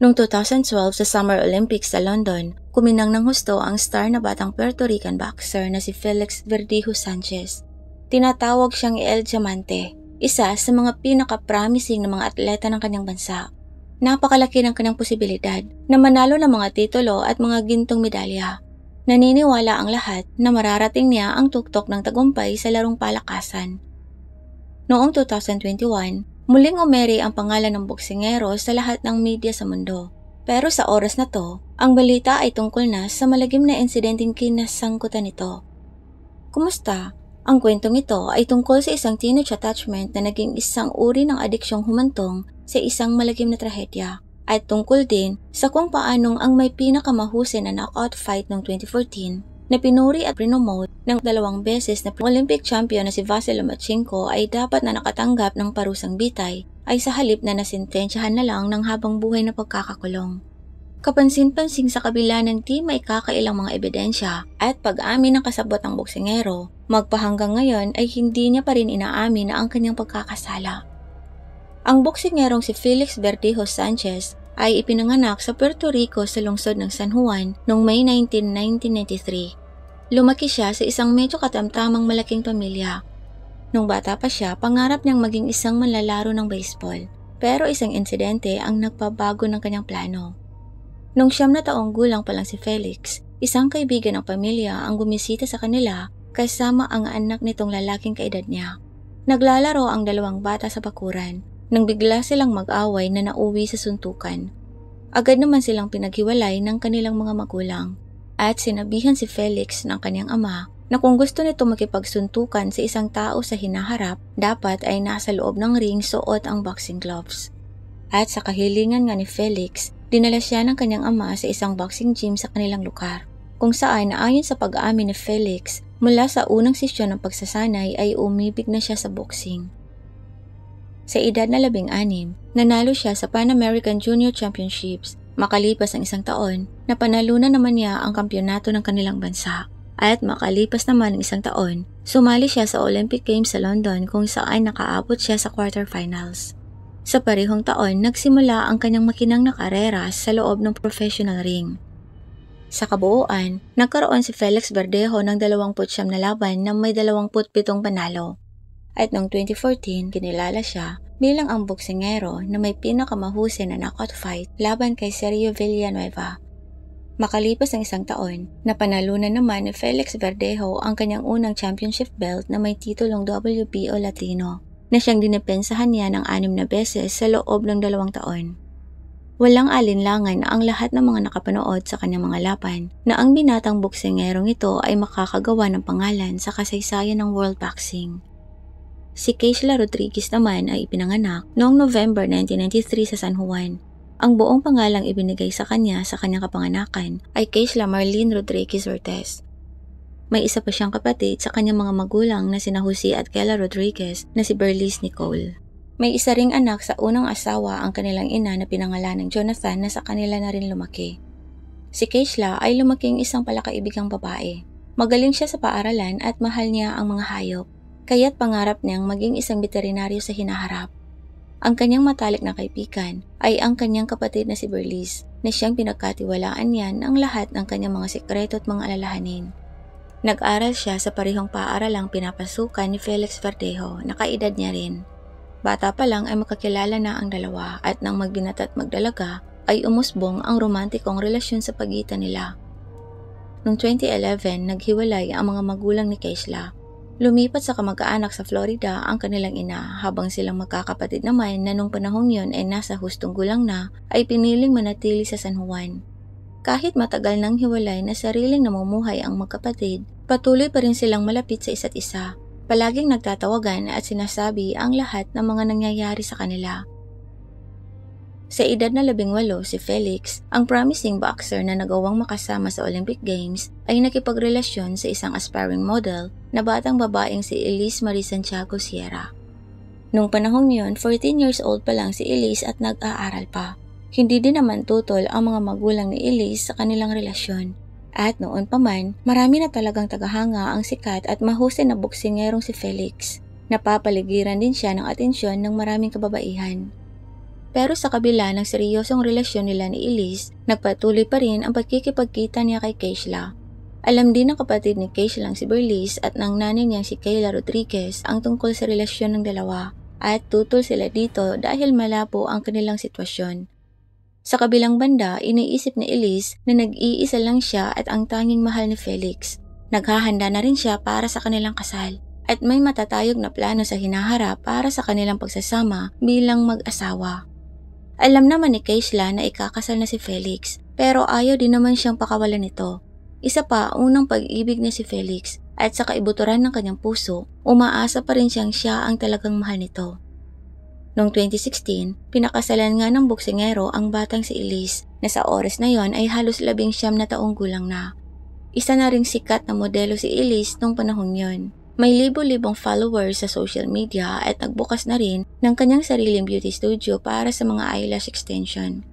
Noong 2012 sa Summer Olympics sa London, kuminang ng husto ang star na batang Puerto Rican boxer na si Felix Verdejo Sanchez. Tinatawag siyang El Diamante, isa sa mga pinaka-promising na mga atleta ng kanyang bansa. Napakalaki ng kanyang posibilidad na manalo ng mga titulo at mga gintong medalya. Naniniwala ang lahat na mararating niya ang tuktok ng tagumpay sa larong palakasan. Noong 2021, muling umeri ang pangalan ng boksingero sa lahat ng media sa mundo. Pero sa oras na to, ang balita ay tungkol na sa malagim na insidenteng kinasangkutan nito. Kumusta? Ang kwentong ito ay tungkol sa isang teenage attachment na naging isang uri ng adiksyong humantong sa isang malagim na trahedya. At tungkol din sa kung paanong ang may pinakamahusay na knockout fight noong 2014 na pinuri at prinomote ng 2 beses na Olympic champion na si Vasily Lomachenko ay dapat na nakatanggap ng parusang bitay ay sa halip na nasintensyahan na lang ng habang buhay na pagkakakulong. Kapansin-pansin sa kabila ng di may kakailang mga ebidensya at pag-amin ng kasabot ng boksingero, magpahanggang ngayon ay hindi niya pa rin inaamin na ang kanyang pagkakasala. Ang boksingerong si Felix Verdejo Sanchez ay ipinanganak sa Puerto Rico sa lungsod ng San Juan noong May 19, 1993. Lumaki siya sa isang medyo katamtamang malaking pamilya. Nung bata pa siya, pangarap niyang maging isang manlalaro ng baseball, pero isang insidente ang nagpabago ng kanyang plano. Nung 9 na taong gulang pa lang si Felix, isang kaibigan ng pamilya ang bumisita sa kanila kasama ang anak nitong lalaking kaedad niya. Naglalaro ang 2 bata sa bakuran nang bigla silang mag-away na nauwi sa suntukan. Agad naman silang pinaghiwalay ng kanilang mga magulang at sinabihan si Felix ng kanyang ama na kung gusto nito makipagsuntukan sa isang tao sa hinaharap, dapat ay nasa loob ng ring suot ang boxing gloves. At sa kahilingan nga ni Felix, dinala siya ng kanyang ama sa isang boxing gym sa kanilang lugar, kung saan ayon sa pag-aamin ni Felix, mula sa unang sesyon ng pagsasanay ay umibig na siya sa boxing. Sa edad na 16, nanalo siya sa Pan American Junior Championships. Makalipas ang 1 taon, napanalunan naman niya ang kampyonato ng kanilang bansa. At makalipas naman ang 1 taon, sumali siya sa Olympic Games sa London kung saan nakaabot siya sa quarterfinals. Sa parehong taon, nagsimula ang kanyang makinang na karera sa loob ng professional ring. Sa kabuuan, nagkaroon si Felix Verdejo ng 29 na laban na may 27 panalo. At noong 2014, kinilala siya bilang ang boksingero na may pinakamahusay na knockout fight laban kay Sergio Villanueva. Makalipas ang 1 taon, napanalunan naman ni Felix Verdejo ang kanyang unang championship belt na may titulong WBO Latino, na siyang dinepensahan niya ng 6 na beses sa loob ng 2 taon. Walang alinlangan na ang lahat ng mga nakapanood sa kanyang mga laban na ang binatang boksingerong ito ay makakagawa ng pangalan sa kasaysayan ng world boxing. Si Keishla Rodriguez naman ay ipinanganak noong November 1993 sa San Juan. Ang buong pangalang ibinigay sa kanyang kapanganakan ay Keishla Marlene Rodriguez Ortiz. May isa pa siyang kapatid sa kanyang mga magulang na sina Jose at Kela Rodriguez na si Berlice Nicole. May isa ring anak sa unang asawa ang kanilang ina na pinangalan ng Jonathan na sa kanila na rin lumaki. Si Keishla ay lumaking isang palakaibigang babae. Magaling siya sa paaralan at mahal niya ang mga hayop, kaya't pangarap niyang maging isang veterinaryo sa hinaharap. Ang kanyang matalik na kaibigan ay ang kanyang kapatid na si Berlice, na siyang pinagkatiwalaan niyan ang lahat ng kanyang mga sikreto at mga alalahanin. Nag-aral siya sa parehong paaralang pinapasukan ni Felix Verdejo na kaedad niya rin. Bata pa lang ay makakilala na ang dalawa at nang magbinata at magdalaga ay umusbong ang romantikong relasyon sa pagitan nila. Noong 2011, naghiwalay ang mga magulang ni Keishla. Lumipat sa kamag-anak sa Florida ang kanilang ina habang silang magkakapatid naman na nung panahong yon ay nasa hustong gulang na ay piniling manatili sa San Juan. Kahit matagal nang hiwalay na sariling namumuhay ang magkapatid, patuloy pa rin silang malapit sa isa't isa. Palaging nagtatawagan at sinasabi ang lahat ng mga nangyayari sa kanila. Sa edad na 18, si Felix, ang promising boxer na nagawang makasama sa Olympic Games, ay nakipagrelasyon sa isang aspiring model na batang babaeng si Elise Marie Santiago Sierra. Nung panahong yon, 14 years old pa lang si Elise at nag-aaral pa. Hindi din naman tutol ang mga magulang ni Elise sa kanilang relasyon. At noon pa man, marami na talagang tagahanga ang sikat at mahusay na boksingerong si Felix. Napapaligiran din siya ng atensyon ng maraming kababaihan. Pero sa kabila ng seryosong relasyon nila ni Elise, nagpatuloy pa rin ang pagkikipagkita niya kay Keishla. Alam din ng kapatid ni Keishla si Berlice at ng nanay niyang si Kayla Rodriguez ang tungkol sa relasyon ng dalawa at tutol sila dito dahil malabo ang kanilang sitwasyon. Sa kabilang banda, iniisip ni Elise na nag-iisa lang siya at ang tanging mahal ni Felix. Naghahanda na rin siya para sa kanilang kasal at may matatayog na plano sa hinaharap para sa kanilang pagsasama bilang mag-asawa. Alam naman ni Keishla na ikakasal na si Felix pero ayaw din naman siyang pakawalan nito. Isa pa, unang pag-ibig niya si Felix at sa kaibuturan ng kanyang puso, umaasa pa rin siyang siya ang talagang mahal nito. Noong 2016, pinakasalan nga ng boksingero ang batang si Elise na sa oras na yon ay halos 19 na taong gulang na. Isa na ring sikat na modelo si Elise noong panahon yon. May libo-libong followers sa social media at nagbukas na rin ng kanyang sariling beauty studio para sa mga eyelash extension.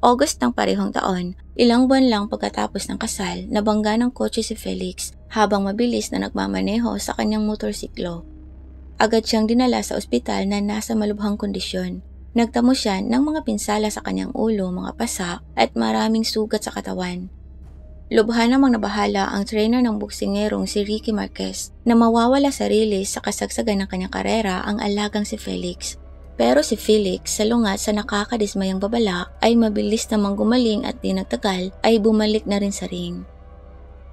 August ng parehong taon, ilang buwan lang pagkatapos ng kasal, nabangga ng kotse si Felix habang mabilis na nagmamaneho sa kanyang motorsiklo. Agad siyang dinala sa ospital na nasa malubhang kondisyon. Nagtamo siya ng mga pinsala sa kanyang ulo, mga pasa at maraming sugat sa katawan. Lubha namang nabahala ang trainer ng boksingerong si Ricky Marquez na mawawala sarili sa kasagsagan ng kanyang karera ang alagang si Felix. Pero si Felix, salungat sa nakakadismayang babala, ay mabilis namang gumaling at di nagtagal ay bumalik na rin sa ring.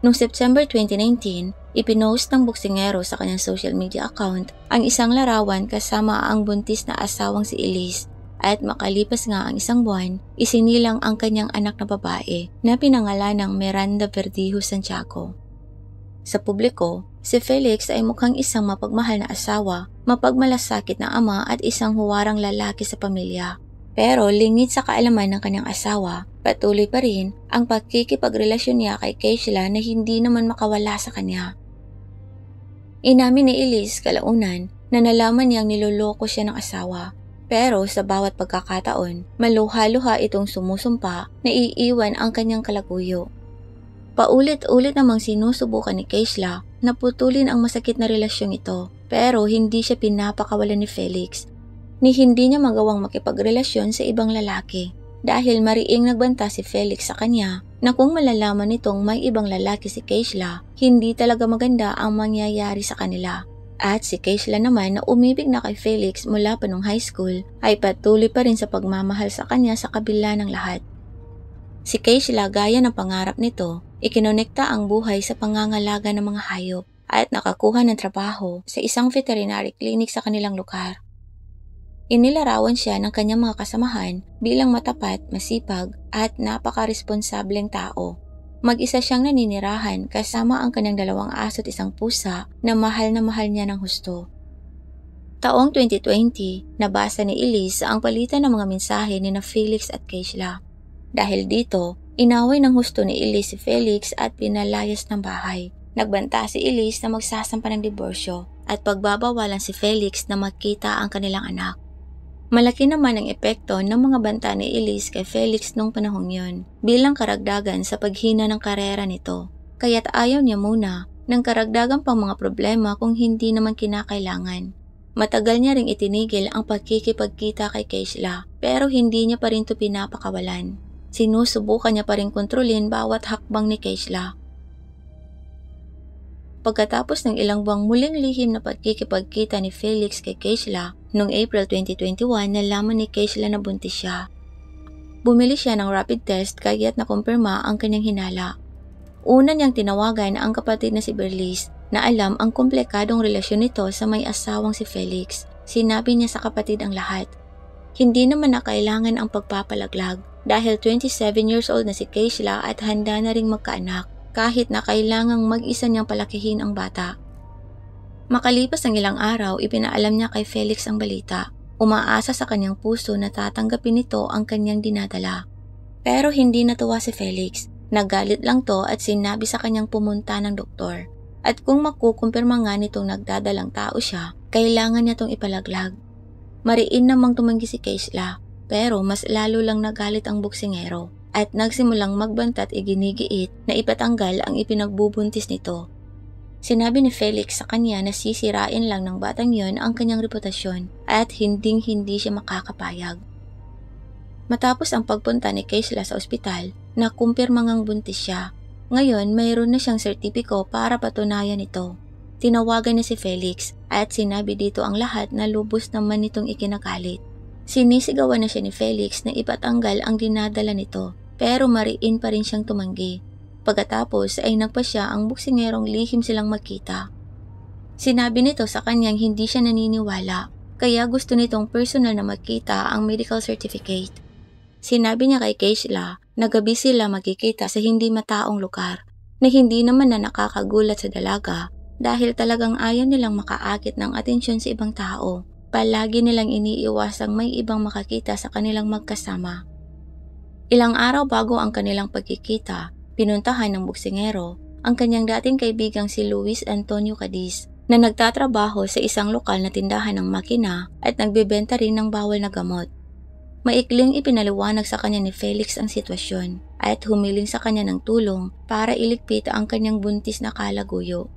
Noong September 2019, ipinost ng boksingero sa kanyang social media account ang isang larawan kasama ang buntis na asawang si Elise at makalipas nga ang isang buwan, isinilang ang kanyang anak na babae na pinangalan ng Miranda Verdijo Santiago. Sa publiko, si Felix ay mukhang isang mapagmahal na asawa, mapagmalasakit na ama at isang huwarang lalaki sa pamilya. Pero lingid sa kaalaman ng kanyang asawa, patuloy pa rin ang pagkikipagrelasyon niya kay Keishla na hindi naman makawala sa kanya. Inamin ni Elise kalaunan na nalaman niyang niloloko siya ng asawa. Pero sa bawat pagkakataon, maluha-luha itong sumusumpa na iiwan ang kanyang kalaguyo. Paulit-ulit namang sinusubukan ni Keishla na putulin ang masakit na relasyong ito pero hindi siya pinapakawalan ni Felix. Ni hindi niya magawang makipagrelasyon sa ibang lalaki dahil mariing nagbanta si Felix sa kanya na kung malalaman nitong may ibang lalaki si Keishla, hindi talaga maganda ang mangyayari sa kanila. At si Keishla naman na umibig na kay Felix mula pa nung high school ay patuloy pa rin sa pagmamahal sa kanya sa kabila ng lahat. Si Keishla gaya ng pangarap nito, ikinonekta ang buhay sa pangangalaga ng mga hayop at nakakuha ng trabaho sa isang veterinary clinic sa kanilang lugar. Inilarawan siya ng kanyang mga kasamahan bilang matapat, masipag at napaka-responsableng tao. Mag-isa siyang naninirahan kasama ang kanyang 2 aso at 1 pusa na mahal niya ng husto. Taong 2020, nabasa ni Elise ang palitan ng mga mensahe ni Felix at Keishla. Dahil dito, inaway ng husto ni Elise si Felix at pinalayas ng bahay. Nagbanta si Elise na magsasampa ng diborsyo at pagbabawalan si Felix na magkita ang kanilang anak. Malaki naman ang epekto ng mga banta ni Elise kay Felix nung panahong yon bilang karagdagan sa paghina ng karera nito. Kaya't ayaw niya muna ng karagdagan pang mga problema kung hindi naman kinakailangan. Matagal niya ring itinigil ang pagkikipagkita kay Keishla pero hindi niya pa rin ito pinapakawalan. Sinusubukan niya pa rin kontrolin bawat hakbang ni Keishla. Pagkatapos ng ilang buwang muling lihim na pagkikipagkita ni Felix kay Keishla, noong April 2021 nalaman ni Keishla na buntis siya. Bumili siya ng rapid test kaya't nakumpirma ang kanyang hinala. Una niyang tinawagan ang kapatid na si Berlice na alam ang komplikadong relasyon nito sa may asawang si Felix. Sinabi niya sa kapatid ang lahat. Hindi naman na kailangan ang pagpapalaglag dahil 27 years old na si Keishla at handa na ring magkaanak kahit na kailangang mag-isa niyang palakihin ang bata. Makalipas ang ilang araw, ipinaalam niya kay Felix ang balita. Umaasa sa kanyang puso na tatanggapin nito ang kanyang dinadala. Pero hindi natuwa si Felix. Nagalit lang to at sinabi sa kanyang pumunta ng doktor. At kung makukumpirma nga nitong nagdadalang tao siya, kailangan niya tong ipalaglag. Mariin namang tumanggi si Keishla, pero mas lalo lang nagalit ang boksingero at nagsimulang magbanta at iginigiit na ipatanggal ang ipinagbubuntis nito. Sinabi ni Felix sa kanya na sisirain lang ng batang yon ang kanyang reputasyon at hinding-hindi siya makakapayag. Matapos ang pagpunta ni Keishla sa ospital, nakumpirma ngang buntis siya. Ngayon, mayroon na siyang sertipiko para patunayan ito. Tinawagan niya si Felix at sinabi dito ang lahat na lubos naman nitong ikinagalit. Sinisigawan na siya ni Felix na ipatanggal ang dinadala nito, pero mariin pa rin siyang tumanggi. Pagkatapos ay nagpasya ang buksingerong lihim silang magkita. Sinabi nito sa kanyang hindi siya naniniwala, kaya gusto nitong personal na magkita ang medical certificate. Sinabi niya kay Keishla na gabi sila magkikita sa hindi mataong lugar, na hindi naman na nakakagulat sa dalaga dahil talagang ayaw nilang makaakit ng atensyon sa ibang tao. Palagi nilang iniiwasang may ibang makakita sa kanilang magkasama. Ilang araw bago ang kanilang pagkikita, pinuntahan ng buksingero ang kanyang dating kaibigang si Luis Antonio Cadiz na nagtatrabaho sa isang lokal na tindahan ng makina at nagbebenta rin ng bawal na gamot. Maikling ipinaliwanag sa kanya ni Felix ang sitwasyon at humiling sa kanya ng tulong para iligpit ang kanyang buntis na kalaguyo.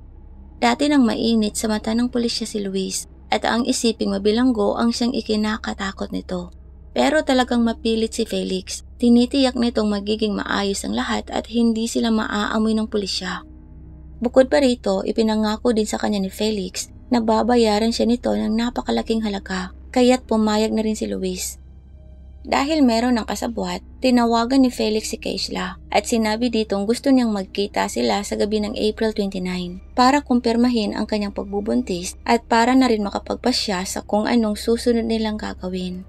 Dati nang mainit sa mata ng pulisya si Luis at ang isiping mabilanggo ang siyang ikinakatakot nito. Pero talagang mapilit si Felix, tinitiyak nitong magiging maayos ang lahat at hindi sila maaamoy ng pulisya. Bukod pa rito, ipinangako din sa kanya ni Felix na babayaran siya nito ng napakalaking halaga, kaya't pumayag na rin si Luis. Dahil meron ng kasabwat, tinawagan ni Felix si Keishla at sinabi ditong gusto niyang magkita sila sa gabi ng April 29 para kumpirmahin ang kanyang pagbubuntis at para na rin makapagpasya sa kung anong susunod nilang gagawin.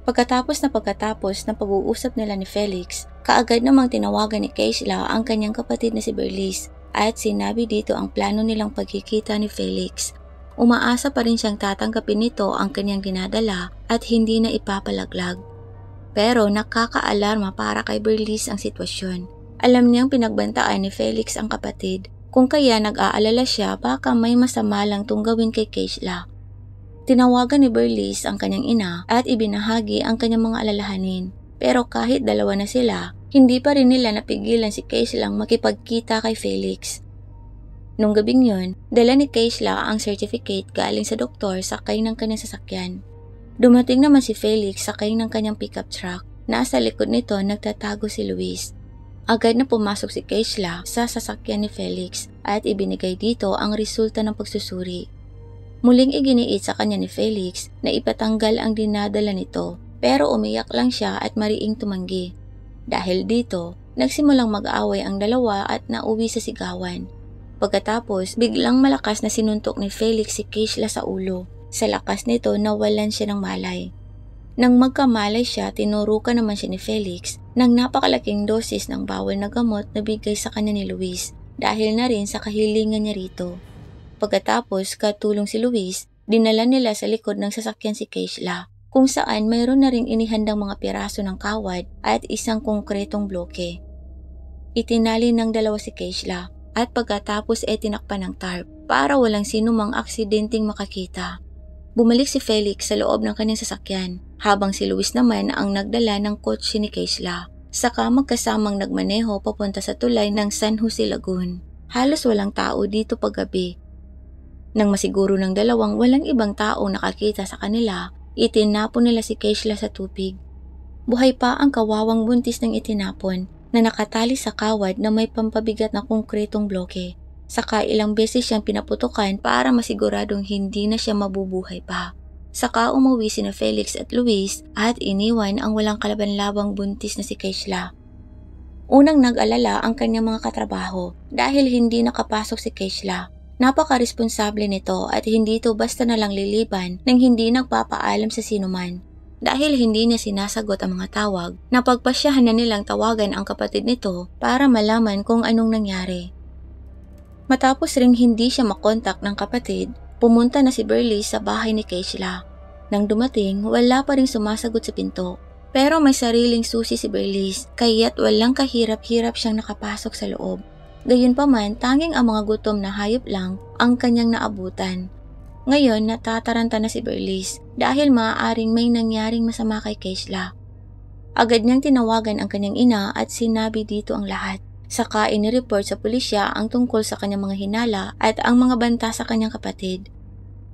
Pagkatapos ng pag-uusap nila ni Felix, kaagad namang tinawagan ni Keishla ang kanyang kapatid na si Berliz at sinabi dito ang plano nilang pagkikita ni Felix. Umaasa pa rin siyang tatanggapin nito ang kanyang dinadala at hindi na ipapalaglag. Pero nakakaalarma para kay Berliz ang sitwasyon. Alam niyang pinagbantaan ni Felix ang kapatid, kung kaya nag-aalala siya baka may masama lang tung gawin kay Keishla. Tinawagan ni Berliz ang kanyang ina at ibinahagi ang kanyang mga alalahanin. Pero kahit dalawa na sila, hindi pa rin nila napigilan si Keishlang makipagkita kay Felix. Nung gabing yun, dala ni Keishla ang certificate galing sa doktor sakay ng kanyang sasakyan. Dumating naman si Felix sakay ng kanyang pickup truck. Nasa likod nito nagtatago si Luis. Agad na pumasok si Keishla sa sasakyan ni Felix at ibinigay dito ang resulta ng pagsusuri. Muling iginiit sa kanya ni Felix na ipatanggal ang dinadala nito, pero umiyak lang siya at mariing tumanggi. Dahil dito, nagsimulang mag-away ang dalawa at nauwi sa sigawan. Pagkatapos, biglang malakas na sinuntok ni Felix si Keishla sa ulo. Sa lakas nito, nawalan siya ng malay. Nang magkamalay siya, tinurukan naman siya ni Felix ng napakalaking dosis ng bawal na gamot na bigay sa kanya ni Luis dahil na rin sa kahilingan niya rito. Pagkatapos, katulong si Luis, dinala nila sa likod ng sasakyan si Keishla, kung saan mayroon na ring inihandang mga piraso ng kawad at isang konkretong bloke. Itinali ng dalawa si Keishla at pagkatapos tinakpan ng tarp para walang sinumang aksidenteng makakita. Bumalik si Felix sa loob ng kanyang sasakyan habang si Luis naman ang nagdala ng kotse ni Keishla. Saka magkasamang nagmaneho papunta sa tulay ng San Jose Lagoon. Halos walang tao dito paggabi. Nang masiguro ng dalawang walang ibang tao nakakita sa kanila, itinapon nila si Keishla sa tubig. Buhay pa ang kawawang buntis ng itinapon na nakatali sa kawad na may pampabigat na konkretong bloke. Saka ilang beses siyang pinaputukan para masiguradong hindi na siya mabubuhay pa. Saka umuwi sina Felix at Luis at iniwan ang walang kalaban-labang buntis na si Keishla. Unang nag-alala ang kanyang mga katrabaho dahil hindi nakapasok si Keishla. Napaka-responsable nito at hindi ito basta na lang liliban nang hindi nagpapaalam sa sinuman. Dahil hindi niya sinasagot ang mga tawag, napagpasyahan na nilang tawagan ang kapatid nito para malaman kung anong nangyari. Matapos ring hindi siya makontak ng kapatid, pumunta na si Berliz sa bahay ni Keishla. Nang dumating, wala pa ring sumasagot sa pinto. Pero may sariling susi si Berliz, kaya't walang kahirap-hirap siyang nakapasok sa loob. Gayunpaman, tanging ang mga gutom na hayop lang ang kanyang naabutan. Ngayon, natataranta na si Berliz dahil maaaring may nangyaring masama kay Keishla. Agad niyang tinawagan ang kanyang ina at sinabi dito ang lahat. Saka inireport sa pulisya ang tungkol sa kanyang mga hinala at ang mga banta sa kanyang kapatid.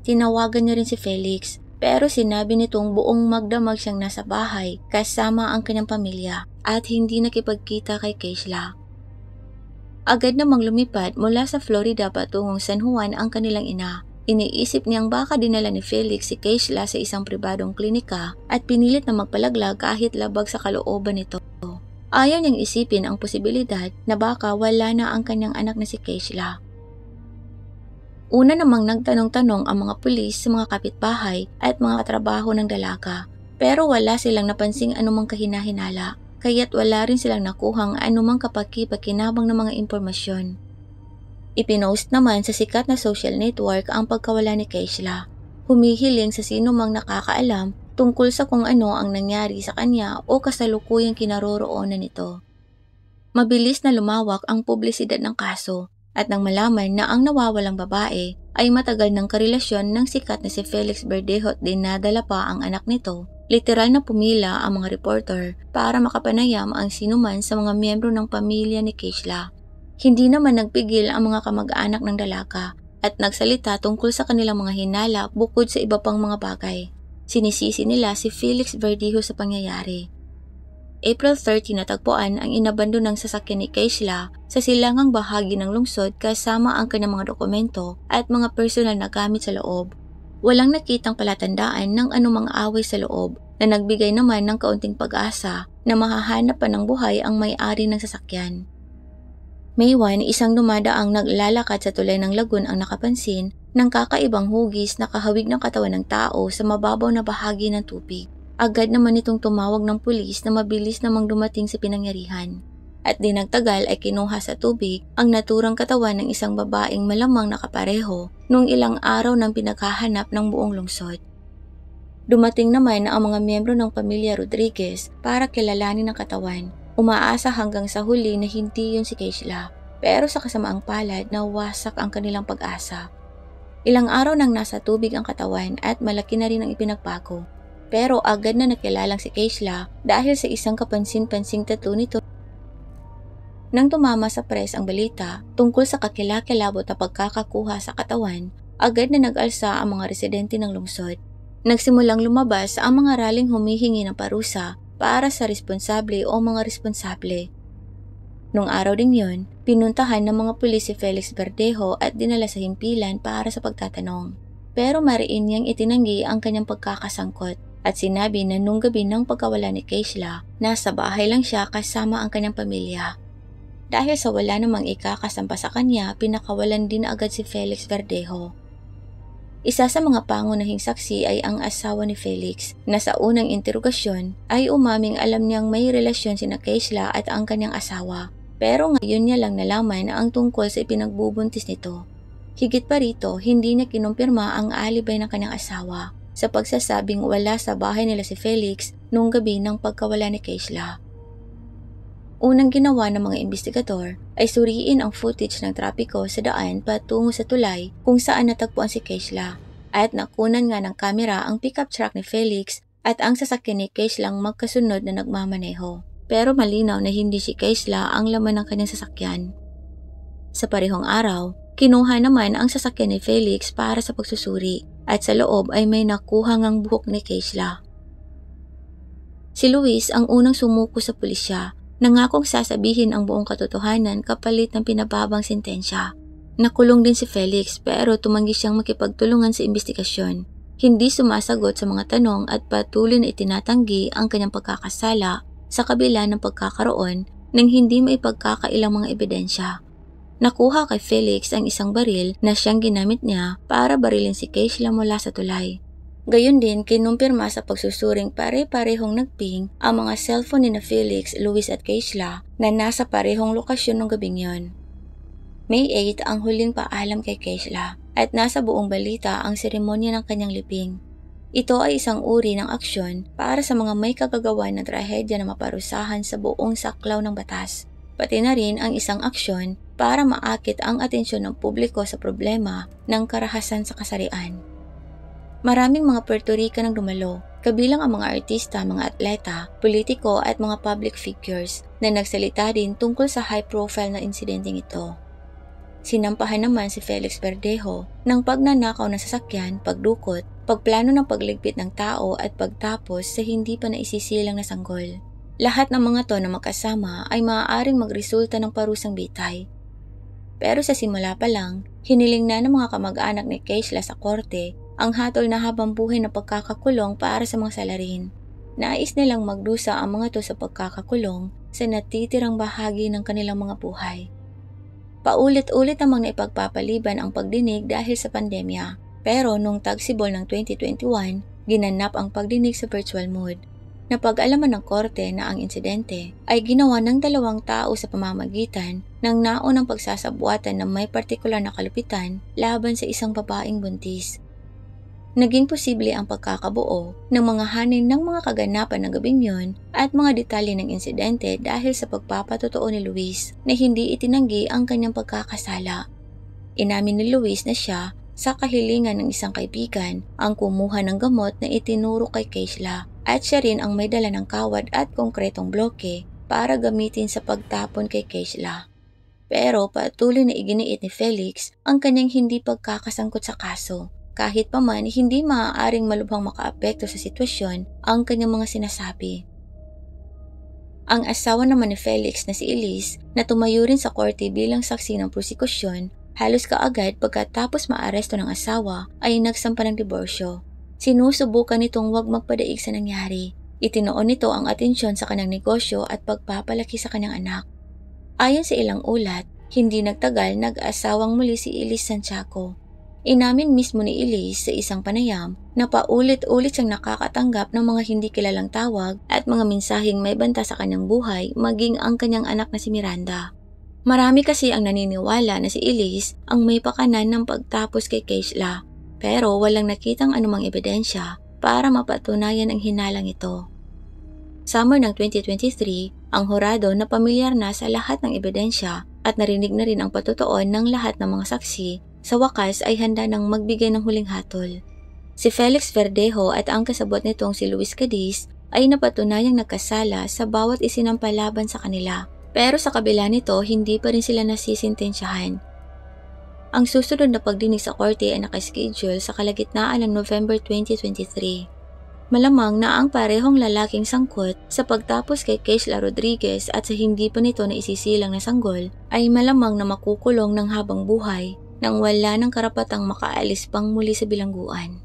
Tinawagan niya rin si Felix pero sinabi nitong buong magdamag siyang nasa bahay kasama ang kanyang pamilya at hindi nakipagkita kay Keishla. Agad namang lumipat mula sa Florida patungong San Juan ang kanilang ina. Iniisip niyang baka dinala ni Felix si Keishla sa isang pribadong klinika at pinilit na magpalaglag kahit labag sa kalooban nito. Ayaw niyang isipin ang posibilidad na baka wala na ang kanyang anak na si Keishla. Una namang nagtanong-tanong ang mga pulis sa mga kapitbahay at mga katrabaho ng dalaga, pero wala silang napansing anumang kahina-hinala, kaya't wala rin silang nakuhang anumang kapaki-pakinabang ng mga impormasyon. Ipinost naman sa sikat na social network ang pagkawala ni Keishla, humihiling sa sino mang nakakaalam tungkol sa kung ano ang nangyari sa kanya o kasalukuyang kinaroroonan nito. Mabilis na lumawak ang publisidad ng kaso at nang malaman na ang nawawalang babae ay matagal ng karelasyon ng sikat na si Felix Verdejo at dinadala pa ang anak nito, literal na pumila ang mga reporter para makapanayam ang sinuman sa mga miyembro ng pamilya ni Keishla. Hindi naman nagpigil ang mga kamag-anak ng dalaga at nagsalita tungkol sa kanilang mga hinala bukod sa iba pang mga bagay. Sinisisi nila si Felix Verdejo sa pangyayari. April 30 natagpuan ang inabandonang sasakyan ni Keishla sa silangang bahagi ng lungsod kasama ang kanyang mga dokumento at mga personal na gamit sa loob. Walang nakitang palatandaan ng anumang away sa loob na nagbigay naman ng kaunting pag-asa na mahahanap pa ng buhay ang may-ari ng sasakyan. May 1, isang dumadaang naglalakad sa tulay ng lagun ang nakapansin ng kakaibang hugis na kahawig ng katawan ng tao sa mababaw na bahagi ng tubig. Agad naman itong tumawag ng pulis na mabilis namang dumating sa pinangyarihan. At di nagtagal ay kinuha sa tubig ang naturang katawan ng isang babaeng malamang nakapareho noong ilang araw ng pinaghahanap ng buong lungsod. Dumating naman ang mga miyembro ng pamilya Rodriguez para kilalanin ang katawan. Umaasa hanggang sa huli na hindi yun si Keishla, pero sa kasamaang palad nawasak ang kanilang pag-asa. Ilang araw nang nasa tubig ang katawan at malaki na rin ang ipinagbago. Pero agad na nakilalang si Keishla dahil sa isang kapansin-pansing tattoo nito. Nang tumama sa press ang balita tungkol sa kakilakilabot na pagkakakuha sa katawan, agad na nag-alsa ang mga residente ng lungsod. Nagsimulang lumabas ang mga raling humihingi ng parusa para sa responsable o mga responsable. Nung araw ding yon, pinuntahan ng mga pulis si Felix Verdejo at dinala sa himpilan para sa pagtatanong. Pero mariin niyang itinanggi ang kanyang pagkakasangkot at sinabi na nung gabi ng pagkawala ni Keishla, nasa bahay lang siya kasama ang kanyang pamilya. Dahil sa wala namang ikakasampa sa kanya, pinakawalan din agad si Felix Verdejo. Isa sa mga pangunahing saksi ay ang asawa ni Felix na sa unang interogasyon ay umaming alam niyang may relasyon sina Keishla at ang kanyang asawa. Pero ngayon niya lang nalaman ang tungkol sa ipinagbubuntis nito. Higit pa rito, hindi niya kinumpirma ang alibay ng kanyang asawa sa pagsasabing wala sa bahay nila si Felix nung gabi ng pagkawala ni Keishla. Unang ginawa ng mga investigador ay suriin ang footage ng trapiko sa daan patungo sa tulay kung saan natagpuan si Keishla at nakunan nga ng kamera ang pickup truck ni Felix at ang sasakyan ni Keishla magkasunod na nagmamaneho. Pero malinaw na hindi si Keishla ang laman ng kanyang sasakyan. Sa parehong araw, kinuha naman ang sasakyan ni Felix para sa pagsusuri at sa loob ay may nakuha ngang buhok ni Keishla. Si Luis ang unang sumuko sa pulisya. Nangakong sasabihin ang buong katotohanan kapalit ng pinababang sentensya. Nakulong din si Felix pero tumanggi siyang makipagtulungan sa investigasyon. Hindi sumasagot sa mga tanong at patuloy na itinatanggi ang kanyang pagkakasala sa kabila ng pagkakaroon ng hindi maipagkakailang mga ebidensya. Nakuha kay Felix ang isang baril na siyang ginamit niya para barilin si Keishla mula sa tulay. Gayon din kinumpirma sa pagsusuring pare-parehong nagping ang mga cellphone ni na Felix, Luis at Keishla na nasa parehong lokasyon ng gabing yon. May 8 ang huling paalam kay Keishla at nasa buong balita ang seremonya ng kanyang liping. Ito ay isang uri ng aksyon para sa mga may kagagawan ng trahedya na maparusahan sa buong saklaw ng batas. Pati na rin ang isang aksyon para maakit ang atensyon ng publiko sa problema ng karahasan sa kasarian. Maraming mga Puerto Rican ang dumalo, kabilang ang mga artista, mga atleta, politiko at mga public figures na nagsalita din tungkol sa high-profile na insidenteng ito. Sinampahan naman si Felix Verdejo ng pagnanakaw ng sasakyan, pagdukot, pagplano ng pagligpit ng tao at pagtapos sa hindi pa naisisilang na sanggol. Lahat ng mga to na magkasama ay maaaring magresulta ng parusang bitay. Pero sa simula pa lang, hiniling na ng mga kamag-anak ni Keishla sa korte ang hatol na habang buhay na pagkakakulong para sa mga salarin. Nais nilang magdusa ang mga to sa pagkakakulong sa natitirang bahagi ng kanilang mga buhay. Paulit-ulit namang naipagpapaliban ang pagdinig dahil sa pandemya, pero nung tagsibol ng 2021, ginanap ang pagdinig sa virtual mode. Napag-alaman ng korte na ang insidente ay ginawa ng 2 tao sa pamamagitan ng naunang pagsasabuatan na may partikular na kalupitan laban sa isang babaeng buntis. Naging posible ang pagkakabuo ng mga hanin ng mga kaganapan ng gabing yun at mga detalye ng insidente dahil sa pagpapatotoo ni Luis na hindi itinanggi ang kanyang pagkakasala. Inamin ni Luis na siya, sa kahilingan ng isang kaibigan, ang kumuha ng gamot na itinuro kay Keishla at siya rin ang may dala ng kawad at konkretong bloke para gamitin sa pagtapon kay Keishla. Pero patuloy na iginiit ni Felix ang kanyang hindi pagkakasangkot sa kaso. Kahit pa man hindi maaaring malubhang makaapekto sa sitwasyon ang kanyang mga sinasabi. Ang asawa naman ni Felix na si Elise na tumayo rin sa korte bilang saksi ng prosekusyon, halos kaagad pagkatapos maaresto ng asawa ay nagsampa ng diborsyo. Sinusubukan nitong huwag magpadaig sa nangyari. Itinoon nito ang atensyon sa kanyang negosyo at pagpapalaki sa kanyang anak. Ayon sa ilang ulat, hindi nagtagal nag-asawang muli si Elise Santiago. Inamin mismo ni Elise sa isang panayam na paulit-ulit siyang nakakatanggap ng mga hindi kilalang tawag at mga mensaheng may banta sa kanyang buhay maging ang kanyang anak na si Miranda. Marami kasi ang naniniwala na si Elise ang may pakanan ng pagtapos kay Keishla, pero walang nakitang anumang ebidensya para mapatunayan ang hinalang ito. Summer ng 2023, ang hurado na pamilyar na sa lahat ng ebidensya at narinig na rin ang patutuon ng lahat ng mga saksi, sa wakas ay handa nang magbigay ng huling hatol. Si Felix Verdejo at ang kasabot nitong si Luis Cadiz ay napatunayang nagkasala sa bawat isinampalaban sa kanila, pero sa kabila nito hindi pa rin sila nasisintensyahan. Ang susunod na pagdinig sa korte ay nakaschedule sa kalagitnaan ng November 2023. Malamang na ang parehong lalaking sangkot sa pagtapos kay Keishla Rodriguez at sa hindi pa nito na isisilang na sanggol ay malamang na makukulong ng habang buhay nang wala ng karapatang makaalis pang muli sa bilangguan.